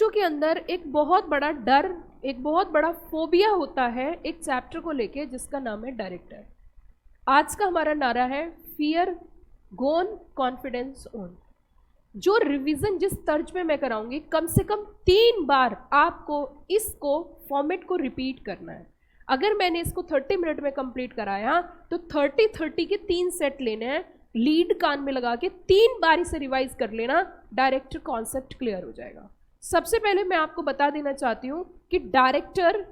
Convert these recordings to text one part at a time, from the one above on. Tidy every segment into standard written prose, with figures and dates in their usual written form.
बच्चों के अंदर एक बहुत बड़ा डर, एक बहुत बड़ा फोबिया होता है एक चैप्टर को लेके जिसका नाम है डायरेक्टर। आज का हमारा नारा है फियर गोन कॉन्फिडेंस ओन। जो रिवीजन जिस तर्ज में मैं कराऊंगी, कम से कम 3 बार आपको इसको फॉर्मेट को रिपीट करना है। अगर मैंने इसको 30 मिनट में कंप्लीट कराया तो 30 के 3 सेट लेने हैं, लीड कान में लगा के 3 बार इसे रिवाइज कर लेना, डायरेक्टर कॉन्सेप्ट क्लियर हो जाएगा। सबसे पहले मैं आपको बता देना चाहती हूं कि डायरेक्टर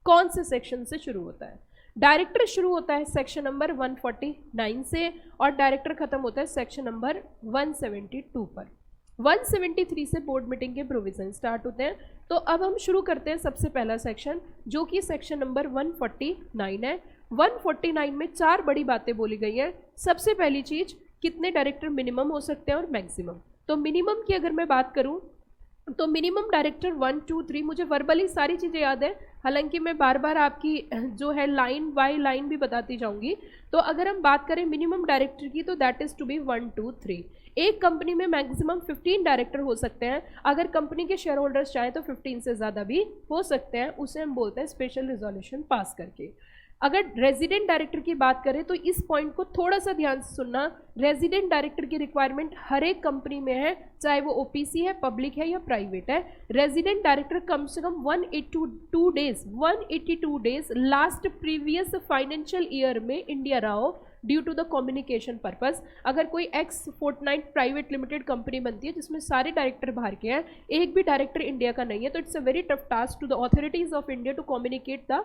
कौन से सेक्शन से शुरू होता है। डायरेक्टर शुरू होता है सेक्शन नंबर 149 से और डायरेक्टर खत्म होता है सेक्शन नंबर 172 पर। 173 से बोर्ड मीटिंग के प्रोविजन स्टार्ट होते हैं। तो अब हम शुरू करते हैं सबसे पहला सेक्शन, जो कि सेक्शन नंबर 149 है। 149 में 4 बड़ी बातें बोली गई हैं। सबसे पहली चीज, कितने डायरेक्टर मिनिमम हो सकते हैं और मैक्सिमम। तो मिनिमम की अगर मैं बात करूं तो मिनिमम डायरेक्टर 1, 2, 3, मुझे वर्बली सारी चीज़ें याद है, हालांकि मैं बार बार आपकी जो है लाइन बाय लाइन भी बताती जाऊंगी। तो अगर हम बात करें मिनिमम डायरेक्टर की तो दैट इज़ टू बी 1, 2, 3। एक कंपनी में मैक्सिमम 15 डायरेक्टर हो सकते हैं। अगर कंपनी के शेयर होल्डर्स चाहें तो 15 से ज़्यादा भी हो सकते हैं, उसे हम बोलते हैं स्पेशल रिजोल्यूशन पास करके। अगर रेजिडेंट डायरेक्टर की बात करें तो इस पॉइंट को थोड़ा सा ध्यान से सुनना। रेजिडेंट डायरेक्टर की रिक्वायरमेंट हर एक कंपनी में है, चाहे वो ओपीसी है, पब्लिक है या प्राइवेट है। रेजिडेंट डायरेक्टर कम से कम 182 days last previous financial year में इंडिया रहा हो due to the communication purpose. अगर कोई ex fortnight private limited company बनती है जिसमें सारे डायरेक्टर बाहर के हैं, एक भी डायरेक्टर इंडिया का नहीं है, तो it's a very tough task to the authorities of India to communicate the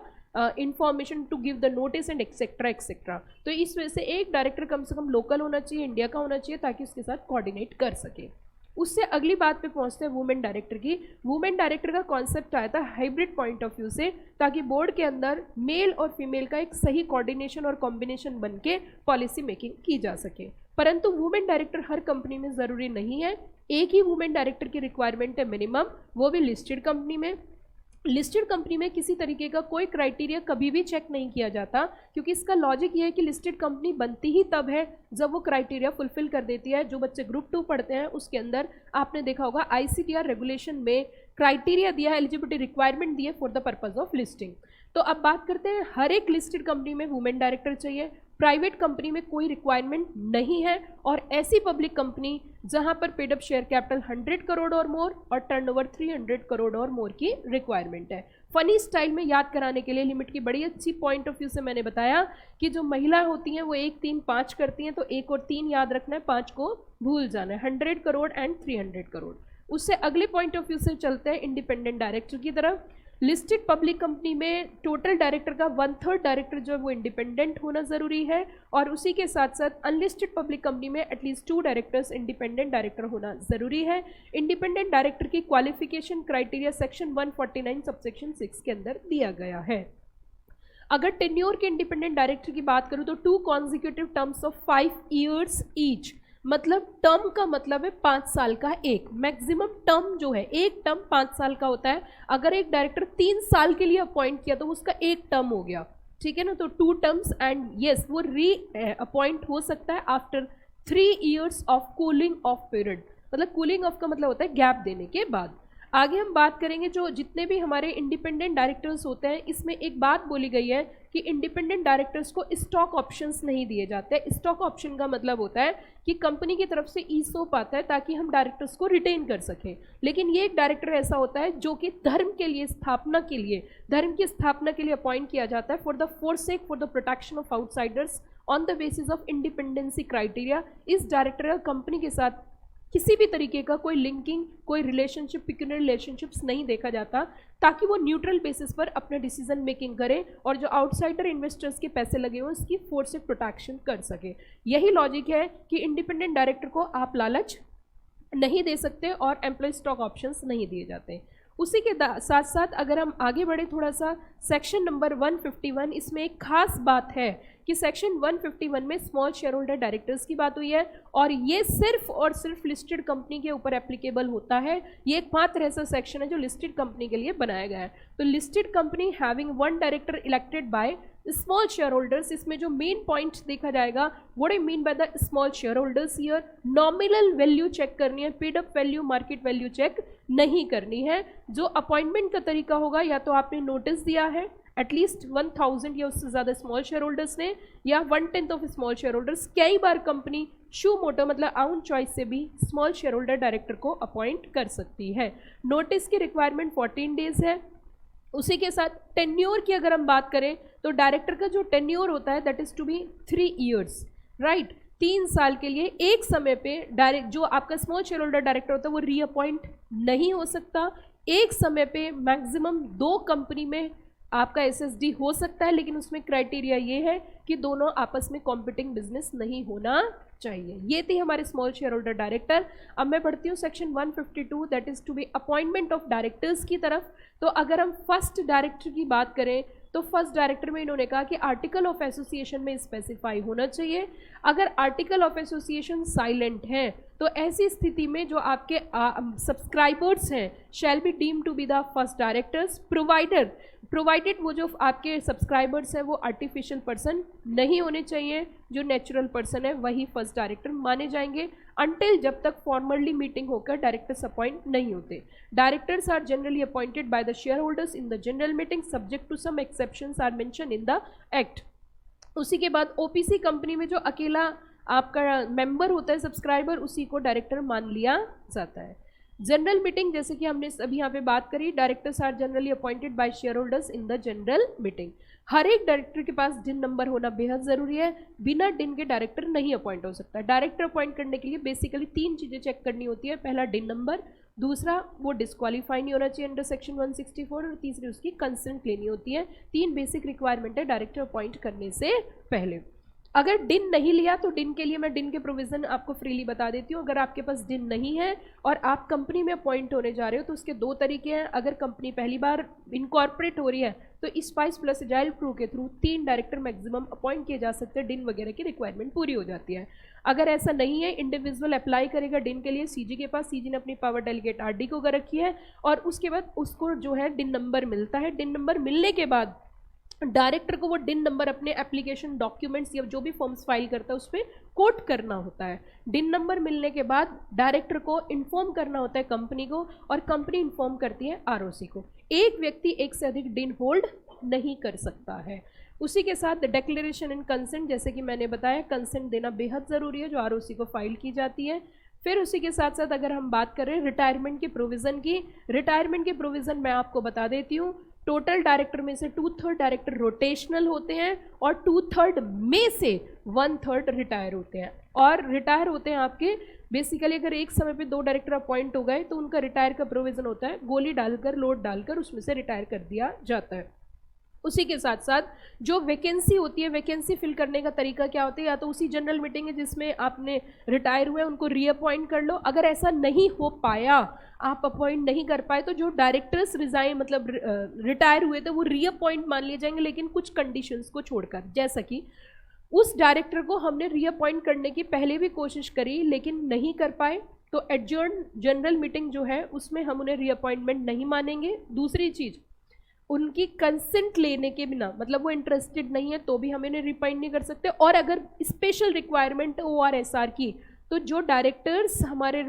information, to give the notice and etcetera etcetera. तो इस वजह से एक डायरेक्टर कम से कम लोकल होना चाहिए, इंडिया का होना चाहिए, ताकि उसके साथ कोऑर्डिनेट कर सके। उससे अगली बात पे पहुंचते हैं वुमेन डायरेक्टर की। वुमेन डायरेक्टर का कॉन्सेप्ट आया था हाइब्रिड पॉइंट ऑफ व्यू से, ताकि बोर्ड के अंदर मेल और फीमेल का एक सही कोऑर्डिनेशन और कॉम्बिनेशन बन के पॉलिसी मेकिंग की जा सके। परंतु वुमेन डायरेक्टर हर कंपनी में ज़रूरी नहीं है। एक ही वुमेन डायरेक्टर की रिक्वायरमेंट है मिनिमम, वो भी लिस्टेड कंपनी में। लिस्टेड कंपनी में किसी तरीके का कोई क्राइटेरिया कभी भी चेक नहीं किया जाता, क्योंकि इसका लॉजिक ये है कि लिस्टेड कंपनी बनती ही तब है जब वो क्राइटेरिया फुलफिल कर देती है। जो बच्चे ग्रुप 2 पढ़ते हैं उसके अंदर आपने देखा होगा आईसीटीआर रेगुलेशन में क्राइटेरिया दिया है, एलिजिबिलिटी रिक्वायरमेंट दी है for the purpose of listing. तो अब बात करते हैं, हर एक लिस्टेड कंपनी में वुमेन डायरेक्टर चाहिए, प्राइवेट कंपनी में कोई रिक्वायरमेंट नहीं है, और ऐसी पब्लिक कंपनी जहां पर paid up share capital 100 crore और मोर और टर्नओवर 300 करोड़ और मोर की रिक्वायरमेंट है। फनी स्टाइल में याद कराने के लिए लिमिट की बड़ी अच्छी पॉइंट ऑफ व्यू से मैंने बताया कि जो महिला होती हैं वो 1, 3, 5 करती हैं, तो 1 और 3 याद रखना है, 5 को भूल जाना है। 100 करोड़ एंड 300 करोड़। उससे अगले पॉइंट ऑफ व्यू से चलते हैं इंडिपेंडेंट डायरेक्टर की तरफ। लिस्टेड पब्लिक कंपनी में टोटल डायरेक्टर का 1/3 डायरेक्टर जो है वो इंडिपेंडेंट होना ज़रूरी है, और उसी के साथ साथ अनलिस्टेड पब्लिक कंपनी में एटलीस्ट 2 डायरेक्टर्स इंडिपेंडेंट डायरेक्टर होना ज़रूरी है। इंडिपेंडेंट डायरेक्टर की क्वालिफिकेशन क्राइटेरिया सेक्शन 149 सबसेक्शन 6 के अंदर दिया गया है। अगर टेन्योर के इंडिपेंडेंट डायरेक्टर की बात करूँ तो 2 consecutive terms of 5 years each, मतलब टर्म का मतलब है 5 साल का एक। मैक्सिमम टर्म जो है, एक टर्म 5 साल का होता है। अगर एक डायरेक्टर 3 साल के लिए अपॉइंट किया तो उसका एक टर्म हो गया, ठीक है ना। तो 2 टर्म्स एंड यस वो री अपॉइंट हो सकता है after 3 years of cooling of period. मतलब कूलिंग ऑफ का मतलब होता है गैप देने के बाद। आगे हम बात करेंगे जो जितने भी हमारे इंडिपेंडेंट डायरेक्टर्स होते हैं, इसमें एक बात बोली गई है कि इंडिपेंडेंट डायरेक्टर्स को स्टॉक ऑप्शंस नहीं दिए जाते। स्टॉक ऑप्शन का मतलब होता है कि कंपनी की तरफ से ईसोप आता है ताकि हम डायरेक्टर्स को रिटेन कर सकें। लेकिन ये एक डायरेक्टर ऐसा होता है जो कि धर्म के लिए स्थापना के लिए, धर्म की स्थापना के लिए अपॉइंट किया जाता है for the forsake for the protection of outsiders on the basis of independency criteria. इस डायरेक्टर का कंपनी के साथ किसी भी तरीके का कोई लिंकिंग, कोई रिलेशनशिप, पिक्यूलियर रिलेशनशिप्स नहीं देखा जाता, ताकि वो न्यूट्रल बेसिस पर अपना डिसीजन मेकिंग करे और जो आउटसाइडर इन्वेस्टर्स के पैसे लगे हुए उसकी फोर्स से प्रोटेक्शन कर सके। यही लॉजिक है कि इंडिपेंडेंट डायरेक्टर को आप लालच नहीं दे सकते और एम्प्लॉय स्टॉक ऑप्शंस नहीं दिए जाते। उसी के साथ साथ अगर हम आगे बढ़े थोड़ा सा, सेक्शन नंबर 151, इसमें एक खास बात है कि सेक्शन 151 में स्मॉल शेयर होल्डर डायरेक्टर्स की बात हुई है, और ये सिर्फ और सिर्फ लिस्टेड कंपनी के ऊपर एप्लीकेबल होता है। ये एकमात्र ऐसा सेक्शन है जो लिस्टेड कंपनी के लिए बनाया गया है। तो listed company having 1 director elected by small shareholders, इसमें जो मेन पॉइंट देखा जाएगा, what I mean by the small shareholders here, nominal value check करनी है, paid up value, market value check नहीं करनी है। जो अपॉइंटमेंट का तरीका होगा, या तो आपने नोटिस दिया है एटलीस्ट 1000 या उससे ज़्यादा स्मॉल शेयर होल्डर्स ने, या 1/10 ऑफ स्मॉल शेयर होल्डर्स। कई बार कंपनी शू मोटो मतलब आउन चॉइस से भी स्मॉल शेयर होल्डर डायरेक्टर को अपॉइंट कर सकती है। नोटिस की रिक्वायरमेंट 14 डेज है। उसी के साथ टेन्योर की अगर हम बात करें तो डायरेक्टर का जो टेन्योर होता है that is to be 3 years, right. 3 साल के लिए एक समय पे डायरेक्ट जो आपका स्मॉल शेयर होल्डर डायरेक्टर होता है वो रीअपॉइंट नहीं हो सकता। एक समय पे मैक्सिमम 2 कंपनी में आपका एसएसडी हो सकता है, लेकिन उसमें क्राइटेरिया ये है कि दोनों आपस में कॉम्पिटिंग बिजनेस नहीं होना चाहिए। ये थी हमारे स्मॉल शेयर होल्डर डायरेक्टर। अब मैं पढ़ती हूँ section 152 that is to be appointment of directors की तरफ। तो अगर हम फर्स्ट डायरेक्टर की बात करें तो फर्स्ट डायरेक्टर में इन्होंने कहा कि आर्टिकल ऑफ एसोसिएशन में स्पेसिफाई होना चाहिए। अगर आर्टिकल ऑफ एसोसिएशन साइलेंट है तो ऐसी स्थिति में जो आपके सब्सक्राइबर्स हैं shall be deem to be the first directors provided वो जो आपके सब्सक्राइबर्स हैं वो आर्टिफिशियल पर्सन नहीं होने चाहिए, जो नेचुरल पर्सन है वही फर्स्ट डायरेक्टर माने जाएंगे अनटिल जब तक फॉर्मली मीटिंग होकर डायरेक्टर्स अपॉइंट नहीं होते। Directors are generally appointed by the share holders in the general meeting subject to some exceptions are mention in the act. उसी के बाद ओपीसी कंपनी में जो अकेला आपका मेंबर होता है सब्सक्राइबर, उसी को डायरेक्टर मान लिया जाता है। जनरल मीटिंग जैसे कि हमने अभी यहाँ पे बात करी, directors are generally appointed by share holders in the general meeting. हर एक डायरेक्टर के पास डिन नंबर होना बेहद ज़रूरी है, बिना डिन के डायरेक्टर नहीं अपॉइंट हो सकता। डायरेक्टर अपॉइंट करने के लिए बेसिकली 3 चीज़ें चेक करनी होती है। पहला डिन नंबर, दूसरा वो डिस्क्वालीफाई नहीं होना चाहिए अंडर सेक्शन 164, और तीसरी उसकी कंसेंट लेनी होती है। 3 बेसिक रिक्वायरमेंट है डायरेक्टर अपॉइंट करने से पहले। अगर डिन नहीं लिया तो डिन के लिए मैं डिन के प्रोविज़न आपको फ्रीली बता देती हूँ। अगर आपके पास डिन नहीं है और आप कंपनी में अपॉइंट होने जा रहे हो तो उसके 2 तरीके हैं। अगर कंपनी पहली बार इनकॉर्पोरेट हो रही है तो स्पाइस प्लस एजाइल क्रू के थ्रू 3 डायरेक्टर मैक्सिमम अपॉइंट किए जा सकते हैं, डिन वगैरह की रिक्वायरमेंट पूरी हो जाती है। अगर ऐसा नहीं है, इंडिविजुअल अप्लाई करेगा डिन के लिए सीजी के पास, सीजी ने अपनी पावर डेलीगेट आरडी को कर रखी है और उसके बाद उसको जो है डिन नंबर मिलता है। डिन नंबर मिलने के बाद डायरेक्टर को वो डिन नंबर अपने एप्लीकेशन डॉक्यूमेंट्स या जो भी फॉर्म्स फाइल करता है उस पर कोट करना होता है। डिन नंबर मिलने के बाद डायरेक्टर को इन्फॉर्म करना होता है कंपनी को, और कंपनी इन्फॉर्म करती है आरओसी को। एक व्यक्ति एक से अधिक डिन होल्ड नहीं कर सकता है। उसी के साथ डिक्लेरेशन एंड कंसेंट, जैसे कि मैंने बताया कंसेंट देना बेहद ज़रूरी है जो आरओसी को फाइल की जाती है। फिर उसी के साथ साथ अगर हम बात करें रिटायरमेंट के प्रोविज़न की, रिटायरमेंट के प्रोविज़न मैं आपको बता देती हूँ। टोटल डायरेक्टर में से 2/3 डायरेक्टर रोटेशनल होते हैं और 2/3 में से 1/3 रिटायर होते हैं। और रिटायर होते हैं आपके बेसिकली अगर एक समय पे 2 डायरेक्टर अपॉइंट हो गए तो उनका रिटायर का प्रोविज़न होता है, गोली डालकर लोड डालकर उसमें से रिटायर कर दिया जाता है। उसी के साथ साथ जो वैकेंसी होती है, वैकेंसी फिल करने का तरीका क्या होता है, या तो उसी जनरल मीटिंग है जिसमें आपने रिटायर हुए उनको रीअपॉइंट कर लो। अगर ऐसा नहीं हो पाया, आप अपॉइंट नहीं कर पाए, तो जो डायरेक्टर्स रिजाइन मतलब रिटायर हुए थे वो रीअपॉइंट मान लिए जाएंगे, लेकिन कुछ कंडीशंस को छोड़कर। जैसा कि उस डायरेक्टर को हमने रीअपॉइंट करने की पहले भी कोशिश करी लेकिन नहीं कर पाए, तो एडजर्न जनरल मीटिंग जो है उसमें हम उन्हें रीअपॉइंटमेंट नहीं मानेंगे। दूसरी चीज़, उनकी कंसेंट लेने के बिना, मतलब वो इंटरेस्टेड नहीं है तो भी हम इन्हें रिअपॉइंट नहीं कर सकते। और अगर स्पेशल रिक्वायरमेंट ORSR की, तो जो डायरेक्टर्स हमारे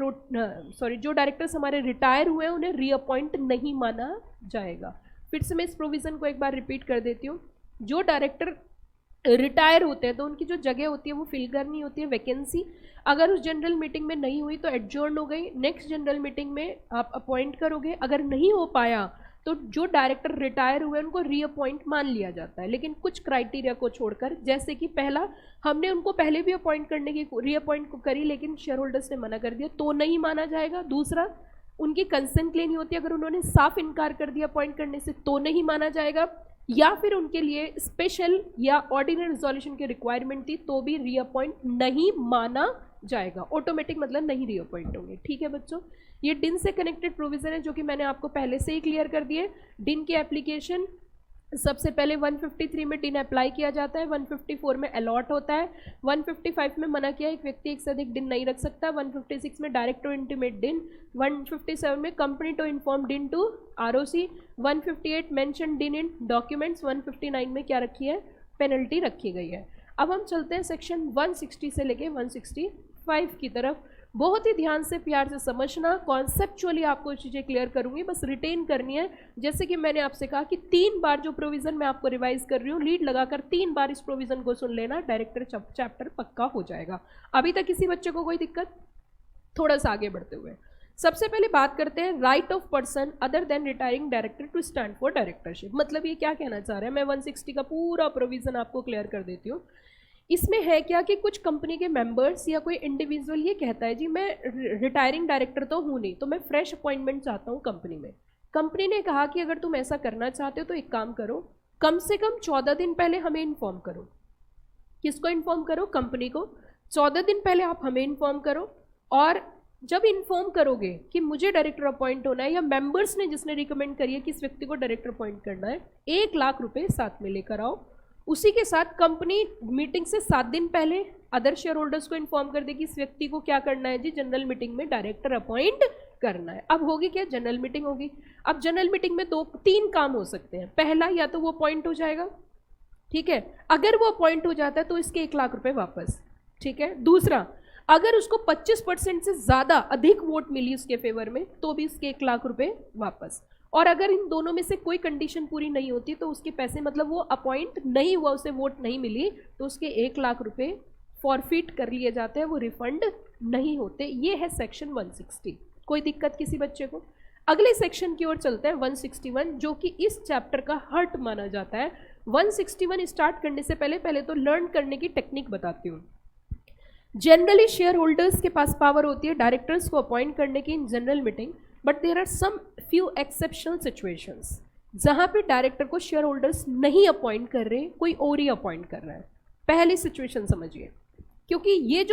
रिटायर हुए हैं उन्हें रीअपॉइंट नहीं माना जाएगा। फिर से मैं इस प्रोविज़न को एक बार रिपीट कर देती हूँ। जो डायरेक्टर रिटायर होते हैं तो उनकी जो जगह होती है वो फिल करनी होती है, वैकेंसी। अगर उस जनरल मीटिंग में नहीं हुई तो एडजर्न हो गई, नेक्स्ट जनरल मीटिंग में आप अपॉइंट करोगे। अगर नहीं हो पाया तो जो डायरेक्टर रिटायर हुए उनको रीअपॉइंट मान लिया जाता है, लेकिन कुछ क्राइटेरिया को छोड़कर। जैसे कि पहला, हमने उनको पहले भी अपॉइंट करने की रीअपॉइंट को करी लेकिन शेयर होल्डर्स ने मना कर दिया तो नहीं माना जाएगा। दूसरा, उनकी कंसेंट लेनी होती है, अगर उन्होंने साफ इनकार कर दिया अपॉइंट करने से तो नहीं माना जाएगा। या फिर उनके लिए स्पेशल या ऑर्डिनरी रिजोल्यूशन की रिक्वायरमेंट थी तो भी रीअपॉइंट नहीं माना जाएगा। ऑटोमेटिक मतलब नहीं रीअपॉइंट होंगे। ठीक है बच्चों, ये डिन से कनेक्टेड प्रोविज़न है जो कि मैंने आपको पहले से ही क्लियर कर दिए। डिन की एप्लीकेशन सबसे पहले 153 में डिन अप्लाई किया जाता है, 154 में अलॉट होता है, 155 में मना किया एक व्यक्ति एक से अधिक डिन नहीं रख सकता, 156 में डायरेक्ट टू इंटीमेट डिन, 157 में कंपनी टू इन्फॉर्म डिन टू आरओसी, 158 मेंशन डिन इन डॉक्यूमेंट्स, 159 में क्या रखी है, पेनल्टी रखी गई है। अब हम चलते हैं सेक्शन 160 से लेके 165 की तरफ। बहुत ही ध्यान से प्यार से समझना, कॉन्सेप्चुअली आपको चीज़ें क्लियर करूंगी, बस रिटेन करनी है। जैसे कि मैंने आपसे कहा कि 3 बार जो प्रोविज़न मैं आपको रिवाइज कर रही हूँ, लीड लगाकर 3 बार इस प्रोविज़न को सुन लेना, डायरेक्टर चैप्टर पक्का हो जाएगा। अभी तक किसी बच्चे को कोई दिक्कत? थोड़ा सा आगे बढ़ते हुए सबसे पहले बात करते हैं right of person other than retiring director to stand for directorship. मतलब ये क्या कहना चाह रहा है, मैं 160 का पूरा प्रोविज़न आपको क्लियर कर देती हूँ। इसमें है क्या कि कुछ कंपनी के मेंबर्स या कोई इंडिविजुअल ये कहता है जी मैं रिटायरिंग डायरेक्टर तो हूँ नहीं, तो मैं फ्रेश अपॉइंटमेंट चाहता हूँ कंपनी में। कंपनी ने कहा कि अगर तुम ऐसा करना चाहते हो तो एक काम करो, कम से कम 14 दिन पहले हमें इन्फॉर्म करो। किसको इन्फॉर्म करो? कंपनी को। 14 दिन पहले आप हमें इन्फॉर्म करो, और जब इन्फॉर्म करोगे कि मुझे डायरेक्टर अपॉइंट होना है, या मेंबर्स ने जिसने रिकमेंड करी है कि इस व्यक्ति को डायरेक्टर अपॉइंट करना है, 1 लाख रुपए साथ में लेकर आओ। उसी के साथ कंपनी मीटिंग से 7 दिन पहले अदर शेयर होल्डर्स को इन्फॉर्म कर दे कि इस व्यक्ति को क्या करना है जी, जनरल मीटिंग में डायरेक्टर अपॉइंट करना है। अब होगी क्या? जनरल मीटिंग होगी। अब जनरल मीटिंग में 2-3 काम हो सकते हैं। पहला, या तो वो अपॉइंट हो जाएगा, ठीक है, अगर वो अपॉइंट हो जाता है तो इसके 1 लाख रुपए वापस, ठीक है। दूसरा, अगर उसको 25% से ज़्यादा अधिक वोट मिली उसके फेवर में तो भी इसके 1 लाख रुपए वापस। और अगर इन दोनों में से कोई कंडीशन पूरी नहीं होती तो उसके पैसे, मतलब वो अपॉइंट नहीं हुआ, उसे वोट नहीं मिली, तो उसके 1 लाख रुपए फॉरफिट कर लिए जाते हैं, वो रिफंड नहीं होते। ये है सेक्शन 160। कोई दिक्कत किसी बच्चे को? अगले सेक्शन की ओर चलते हैं, 161, जो कि इस चैप्टर का हार्ट माना जाता है। 161 स्टार्ट करने से पहले तो लर्न करने की टेक्निक बताती हूँ। जनरली शेयर होल्डर्स के पास पावर होती है डायरेक्टर्स को अपॉइंट करने की in general meeting, but there are some few exceptional situations जहां पे डायरेक्टर को शेयर होल्डर्स नहीं अपॉइंट कर रहे, कोई और ही अपॉइंट कर रहा है। पहली सिचुएशन समझिए, क्योंकि ये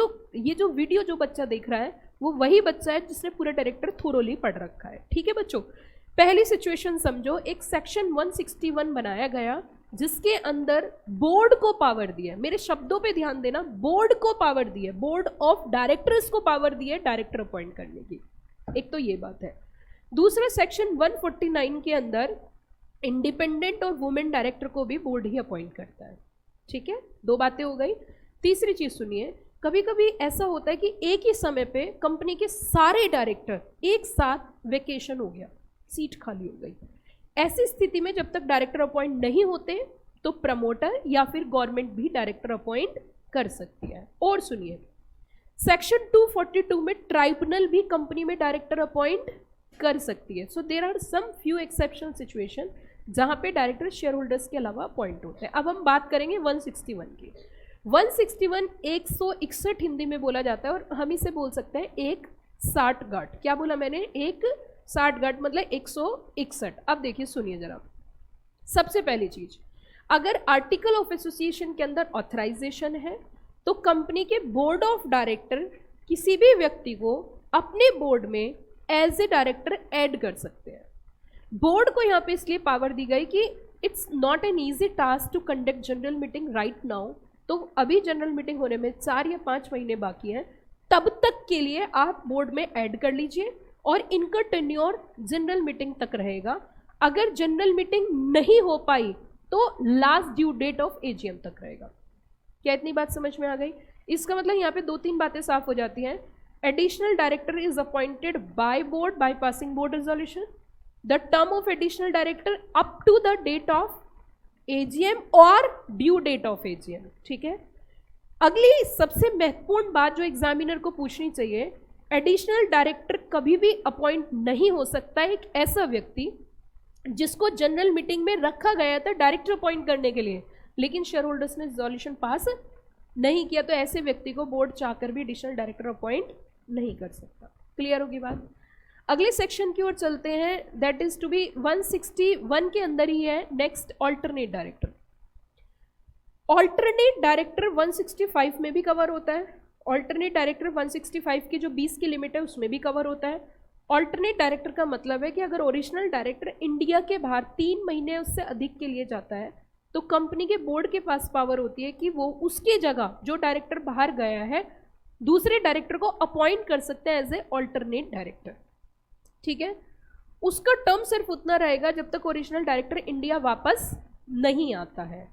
जो वीडियो जो बच्चा देख रहा है वो वही बच्चा है जिसने पूरा डायरेक्टर थोरोली पढ़ रखा है, ठीक है बच्चों। पहली सिचुएशन समझो, एक सेक्शन 161 बनाया गया जिसके अंदर बोर्ड को पावर दी है, मेरे शब्दों पे ध्यान देना, बोर्ड को पावर दी है, बोर्ड ऑफ डायरेक्टर्स को पावर दी है डायरेक्टर अपॉइंट करने की। एक तो ये बात है। दूसरा, सेक्शन 149 के अंदर इंडिपेंडेंट और वुमेन डायरेक्टर को भी बोर्ड ही अपॉइंट करता है, ठीक है। 2 बातें हो गई। तीसरी चीज सुनिए, कभी कभी ऐसा होता है कि एक ही समय पे कंपनी के सारे डायरेक्टर एक साथ वेकेशन हो गया, सीट खाली हो गई। ऐसी स्थिति में जब तक डायरेक्टर अपॉइंट नहीं होते तो प्रमोटर या फिर गवर्नमेंट भी डायरेक्टर अपॉइंट कर सकती है। और सुनिए, सेक्शन 242 में ट्राइब्यूनल भी कंपनी में डायरेक्टर अपॉइंट कर सकती है। So there are some few exceptional situation जहां पे डायरेक्टर शेयर होल्डर्स के अलावा अपॉइंट होते हैं। अब हम बात करेंगे 161 की। 161 161 हिंदी में बोला जाता है, और हम इसे बोल सकते हैं एक 60 गांठ। क्या बोला मैंने? एक 60 गांठ मतलब 161। अब देखिए, सुनिए जरा। सबसे पहली चीज, अगर आर्टिकल ऑफ एसोसिएशन के अंदर ऑथराइजेशन है तो कंपनी के बोर्ड ऑफ डायरेक्टर किसी भी व्यक्ति को अपने बोर्ड में एज ए डायरेक्टर ऐड कर सकते हैं। बोर्ड को यहाँ पे इसलिए पावर दी गई कि it's not an easy task to conduct general meeting right now. तो अभी जनरल मीटिंग होने में 4 या 5 महीने बाकी हैं, तब तक के लिए आप बोर्ड में ऐड कर लीजिए और इनका टेन्योर जनरल मीटिंग तक रहेगा। अगर जनरल मीटिंग नहीं हो पाई तो last due date of AGM तक रहेगा। क्या इतनी बात समझ में आ गई? इसका मतलब यहाँ पे 2-3 बातें साफ हो जाती हैं। Additional director is appointed by board by passing board resolution. The term of additional director up to the date of AGM और ड्यू डेट ऑफ एजीएम, ठीक है। अगली सबसे महत्वपूर्ण बात जो एग्जामिनर को पूछनी चाहिए, एडिशनल डायरेक्टर कभी भी अपॉइंट नहीं हो सकता है एक ऐसा व्यक्ति जिसको जनरल मीटिंग में रखा गया था डायरेक्टर अपॉइंट करने के लिए, लेकिन शेयर होल्डर्स ने रेजोल्यूशन पास नहीं किया, तो ऐसे व्यक्ति को बोर्ड चाहकर भी एडिशनल डायरेक्टर अपॉइंट नहीं कर सकता। क्लियर होगी बात? अगले सेक्शन की ओर चलते हैं, दैट इज टू बी 161 के अंदर ही है next, alternate director. Alternate director 165 में भी कवर होता है। ऑल्टरनेट डायरेक्टर 165 की जो 20 की लिमिट है उसमें भी कवर होता है। ऑल्टरनेट डायरेक्टर का मतलब है कि अगर ओरिजिनल डायरेक्टर इंडिया के बाहर 3 महीने उससे अधिक के लिए जाता है तो कंपनी के बोर्ड के पास पावर होती है कि वो उसके जगह जो डायरेक्टर बाहर गया है दूसरे डायरेक्टर को अपॉइंट कर सकते हैं एज ए ऑल्टरनेट डायरेक्टर, ठीक है। उसका टर्म सिर्फ उतना रहेगा जब तक ओरिजिनल डायरेक्टर इंडिया वापस नहीं आता है।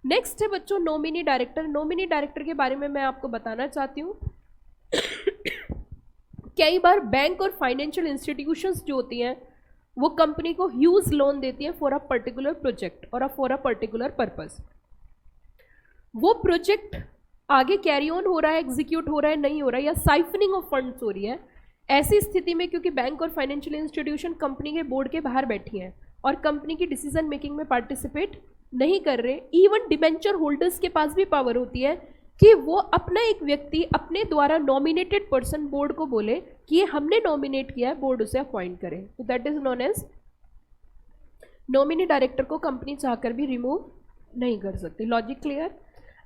नेक्स्ट है बच्चों नॉमिनी डायरेक्टर। नॉमिनी डायरेक्टर के बारे में मैं आपको बताना चाहती हूँ। कई बार बैंक और फाइनेंशियल इंस्टीट्यूशंस जो होती हैं वो कंपनी को ह्यूज लोन देती है फॉर अ पर्टिकुलर प्रोजेक्ट और फॉर अ पर्टिकुलर पर्पस। वो प्रोजेक्ट आगे कैरी ऑन हो रहा है, एग्जीक्यूट हो रहा है, नहीं हो रहा है, या साइफनिंग ऑफ फंड्स हो रही है, ऐसी स्थिति में क्योंकि बैंक और फाइनेंशियल इंस्टीट्यूशन कंपनी के बोर्ड के बाहर बैठी हैं और कंपनी की डिसीजन मेकिंग में पार्टिसिपेट नहीं कर रहे, इवन डिबेंचर होल्डर्स के पास भी पावर होती है कि वो अपना एक व्यक्ति अपने द्वारा नॉमिनेटेड पर्सन बोर्ड को बोले कि ये हमने नॉमिनेट किया है, बोर्ड उसे अपॉइंट करे। तो that is known as nominee director को कंपनी चाहकर भी रिमूव नहीं कर सकती। Logic clear?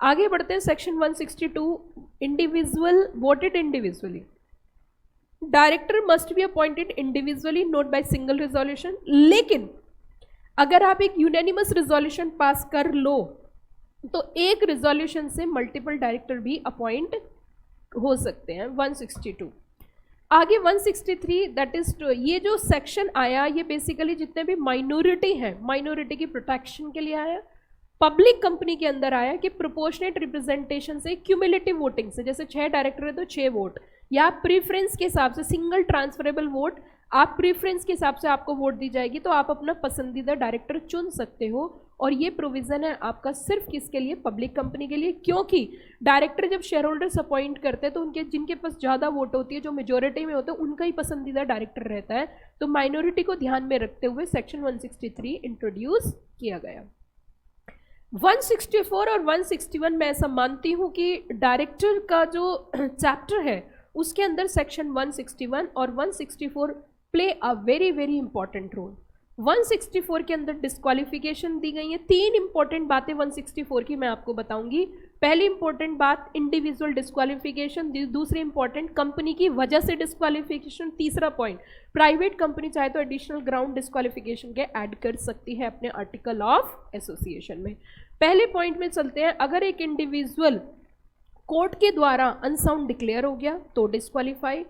आगे बढ़ते हैं section 162, individual voted individually. Director must be appointed individually, not by single resolution. लेकिन अगर आप एक यूनानिमस रिजोल्यूशन पास कर लो तो एक रिजोल्यूशन से मल्टीपल डायरेक्टर भी अपॉइंट हो सकते हैं। 162 आगे 163 दैट इज ये जो सेक्शन आया ये बेसिकली जितने भी माइनॉरिटी हैं माइनॉरिटी की प्रोटेक्शन के लिए आया। पब्लिक कंपनी के अंदर आया कि प्रोपोर्शनेट रिप्रेजेंटेशन से क्यूमुलेटिव वोटिंग से, जैसे 6 डायरेक्टर है तो 6 वोट, या प्रीफरेंस के हिसाब से सिंगल ट्रांसफरेबल वोट, आप प्रीफरेंस के हिसाब से आपको वोट दी जाएगी तो आप अपना पसंदीदा डायरेक्टर चुन सकते हो। और ये प्रोविज़न है आपका सिर्फ किसके लिए? पब्लिक कंपनी के लिए। क्योंकि डायरेक्टर जब शेयर होल्डर्स अपॉइंट करते हैं तो उनके जिनके पास ज़्यादा वोट होती है, जो मेजोरिटी में होता है, उनका ही पसंदीदा डायरेक्टर रहता है। तो माइनॉरिटी को ध्यान में रखते हुए सेक्शन 163 इंट्रोड्यूस किया गया। 164 और 161 मैं ऐसा मानती हूँ कि डायरेक्टर का जो चैप्टर है उसके अंदर सेक्शन 161 और 164 play a very very important role. 164 के अंदर डिस्क्वालिफिकेशन दी गई है। 3 इंपॉर्टेंट बातें 164 की मैं आपको बताऊंगी। पहली इंपॉर्टेंट बात इंडिविजुअल डिस्क्वालिफिकेशन, दूसरी इंपॉर्टेंट कंपनी की वजह से डिस्क्वालिफिकेशन, तीसरा पॉइंट प्राइवेट कंपनी चाहे तो एडिशनल ग्राउंड डिस्क्वालिफिकेशन के ऐड कर सकती है अपने आर्टिकल ऑफ एसोसिएशन में। पहले पॉइंट में चलते हैं। अगर एक इंडिविजुअल कोर्ट के द्वारा अनसाउंड डिक्लेयर हो गया तो डिस्क्वालीफाई,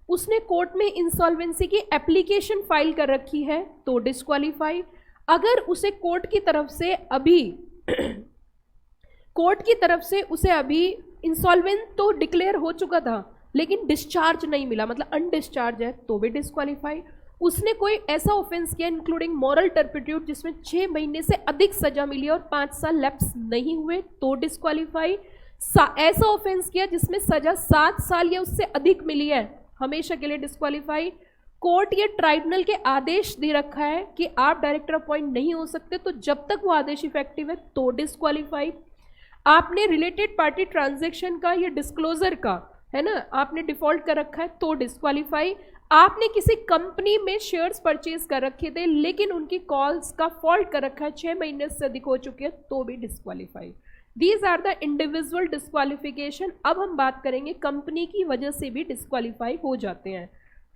उसने कोर्ट में इंसॉल्वेंसी की एप्लीकेशन फाइल कर रखी है तो डिस्क्वालीफाई, अगर उसे कोर्ट की तरफ से उसे अभी इंसॉल्वेंट तो डिक्लेयर हो चुका था लेकिन डिस्चार्ज नहीं मिला, मतलब अनडिस्चार्ज है, तो भी डिस्क्वालीफाई। उसने कोई ऐसा ऑफेंस किया इंक्लूडिंग मॉरल टर्पिट्यूड जिसमें 6 महीने से अधिक सजा मिली और 5 साल लैप्स नहीं हुए तो डिस्क्वालीफाई। ऐसा ऑफेंस किया जिसमें सजा 7 साल या उससे अधिक मिली है, हमेशा के लिए डिस्क्वालीफाई। कोर्ट या ट्राइब्यूनल के आदेश दे रखा है कि आप डायरेक्टर अपॉइंट नहीं हो सकते, तो जब तक वो आदेश इफेक्टिव है तो डिस्क्वालीफाई। आपने रिलेटेड पार्टी ट्रांजैक्शन का या डिस्क्लोजर का है ना, आपने डिफॉल्ट कर रखा है तो डिस्क्वालीफाई। आपने किसी कंपनी में शेयर्स परचेज कर रखे थे लेकिन उनकी कॉल्स का फॉल्ट कर रखा है, 6 महीने से अधिक हो चुके हैं तो भी disqualify. These are the individual disqualification. अब हम बात करेंगे कंपनी की वजह से भी डिस्क्वालीफाई हो जाते हैं।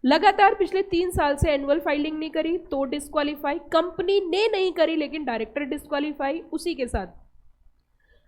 लगातार पिछले 3 साल से एनुअल फाइलिंग नहीं करी तो डिस्क्वालीफाई, कंपनी ने नहीं करी लेकिन डायरेक्टर डिस्क्वालीफाई। उसी के साथ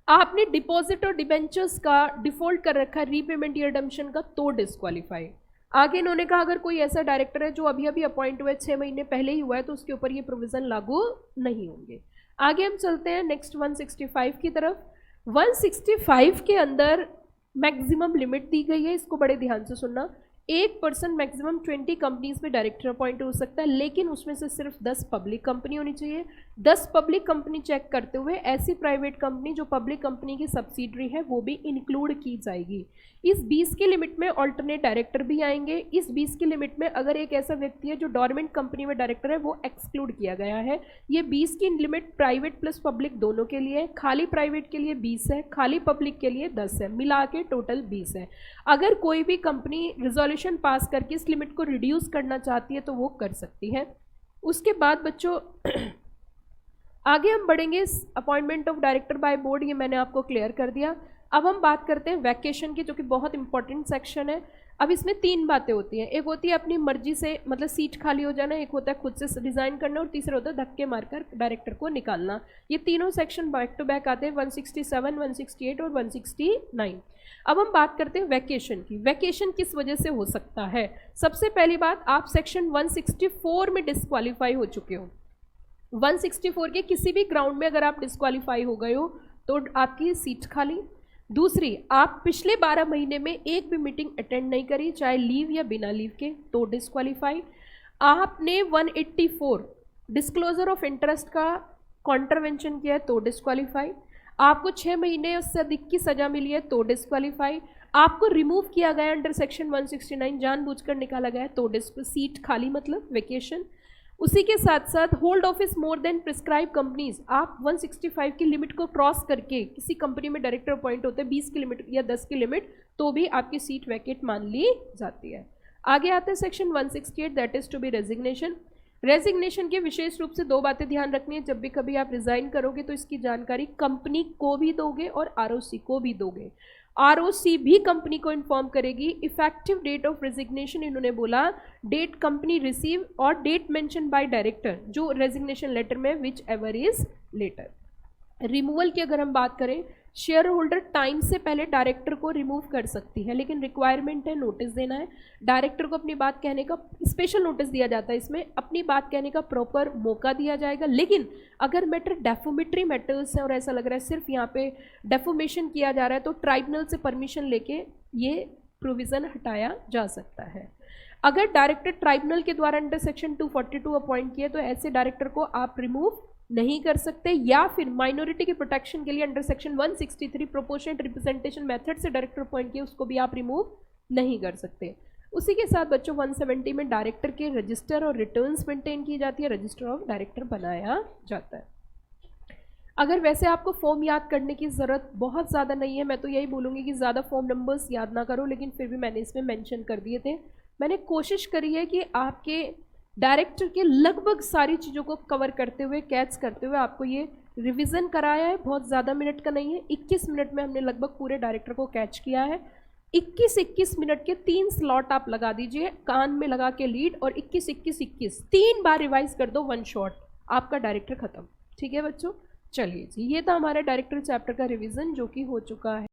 आपने डिपॉजिट और डिबेंचर्स का डिफॉल्ट कर रखा है रीपेमेंट या रिडम्पशन का तो डिस्क्वालीफाई। आगे इन्होंने कहा अगर कोई ऐसा डायरेक्टर है जो अभी अभी अपॉइंट हुआ है, 6 महीने पहले ही हुआ है, तो उसके ऊपर ये प्रोविजन लागू नहीं होंगे। आगे हम चलते हैं नेक्स्ट 165 की तरफ। 165 के अंदर मैक्सिमम लिमिट दी गई है, इसको बड़े ध्यान से सुनना। एक पर्सन मैक्सिमम 20 कंपनीज में डायरेक्टर अपॉइंट हो सकता है, लेकिन उसमें से सिर्फ 10 पब्लिक कंपनी होनी चाहिए। 10 पब्लिक कंपनी चेक करते हुए ऐसी प्राइवेट कंपनी जो पब्लिक कंपनी की सब्सिडरी है वो भी इंक्लूड की जाएगी। इस 20 की लिमिट में ऑल्टरनेट डायरेक्टर भी आएंगे। इस 20 की लिमिट में अगर एक ऐसा व्यक्ति है जो डोरमेंट कंपनी में डायरेक्टर है वो एक्सक्लूड किया गया है। ये 20 की लिमिट प्राइवेट प्लस पब्लिक दोनों के लिए है। खाली प्राइवेट के लिए 20 है, खाली पब्लिक के लिए 10 है, मिला के टोटल 20 है। अगर कोई भी कंपनी रिजोल्यूशन पास करके इस लिमिट को रिड्यूस करना चाहती है तो वो कर सकती है। उसके बाद बच्चों आगे हम बढ़ेंगे। Appointment of director by board ये मैंने आपको क्लियर कर दिया। अब हम बात करते हैं वैकेशन की, जो कि बहुत इंपॉर्टेंट सेक्शन है। अब इसमें 3 बातें होती हैं। एक होती है अपनी मर्जी से, मतलब सीट खाली हो जाना, एक होता है खुद से रिजाइन करना, और तीसरा होता है धक्के मारकर डायरेक्टर को निकालना। ये तीनों सेक्शन बैक टू बैक आते हैं, 167, 168 और 169। अब हम बात करते हैं वैकेशन की। वैकेशन किस वजह से हो सकता है? सबसे पहली बात, आप सेक्शन 164 में डिस्क्वालीफाई हो चुके हो। 164 के किसी भी ग्राउंड में अगर आप डिस्क्वालीफाई हो गए हो तो आपकी सीट खाली। दूसरी, आप पिछले 12 महीने में एक भी मीटिंग अटेंड नहीं करी, चाहे लीव या बिना लीव के, तो डिस्क्वालीफाई। आपने 184 डिस्क्लोजर ऑफ इंटरेस्ट का कॉन्ट्रवेंशन किया है, तो डिस्क्वालीफाई। आपको 6 महीने उससे अधिक की सजा मिली है, तो डिस्क्वालीफाई। आपको रिमूव किया गया अंडर सेक्शन 169, जानबूझकर निकाला गया है, तो सीट खाली, मतलब वेकेशन। उसी के साथ साथ hold office more than prescribe companies, आप 165 की लिमिट को क्रॉस करके किसी कंपनी में डायरेक्टर अपॉइंट होते हैं 20 की लिमिट या 10 की लिमिट, तो भी आपकी सीट वैकेट मान ली जाती है। आगे आते हैं section 168, that is to be resignation. Resignation के विशेष रूप से 2 बातें ध्यान रखनी है। जब भी कभी आप रिजाइन करोगे तो इसकी जानकारी कंपनी को भी दोगे और आरओसी को भी दोगे। आरओसी भी कंपनी को इन्फॉर्म करेगी। इफेक्टिव डेट ऑफ रेजिग्नेशन इन्होंने बोला डेट कंपनी रिसीव और डेट मेंशन बाय डायरेक्टर, जो रेजिग्नेशन लेटर में whichever is letter. Removal की अगर हम बात करें, शेयर होल्डर टाइम से पहले डायरेक्टर को रिमूव कर सकती है, लेकिन रिक्वायरमेंट है नोटिस देना है। डायरेक्टर को अपनी बात कहने का स्पेशल नोटिस दिया जाता है, इसमें अपनी बात कहने का प्रॉपर मौका दिया जाएगा। लेकिन अगर मैटर डेफोमेटरी मैटर्स है और ऐसा लग रहा है सिर्फ यहाँ पे डेफोमेशन किया जा रहा है, तो ट्राइब्यूनल से परमिशन लेके ये प्रोविज़न हटाया जा सकता है। अगर डायरेक्टर ट्राइब्यूनल के द्वारा अंडर सेक्शन 242 अपॉइंट किए, तो ऐसे डायरेक्टर को आप रिमूव नहीं कर सकते। या फिर माइनॉरिटी के प्रोटेक्शन के लिए under section 163 proportionate representation method से डायरेक्टर अपॉइंट किए, उसको भी आप रिमूव नहीं कर सकते। उसी के साथ बच्चों 170 में डायरेक्टर के रजिस्टर और रिटर्न्स मेंटेन की जाती है, रजिस्टर ऑफ डायरेक्टर बनाया जाता है। अगर वैसे आपको फॉर्म याद करने की ज़रूरत बहुत ज़्यादा नहीं है, मैं तो यही बोलूँगी कि ज़्यादा फॉर्म नंबर्स याद ना करो, लेकिन फिर भी मैंने इसमें मेंशन कर दिए थे। मैंने कोशिश करी है कि आपके डायरेक्टर के लगभग सारी चीज़ों को कवर करते हुए, कैच करते हुए आपको ये रिवीजन कराया है। बहुत ज़्यादा मिनट का नहीं है, 21 मिनट में हमने लगभग पूरे डायरेक्टर को कैच किया है। 21-21 मिनट के 3 स्लॉट आप लगा दीजिए, कान में लगा के लीड, और 21-21-21 3 बार रिवाइज कर दो, 1 शॉट, आपका डायरेक्टर खत्म। ठीक है बच्चों, चलिए जी, ये था हमारा डायरेक्टर चैप्टर का रिवीजन जो कि हो चुका है।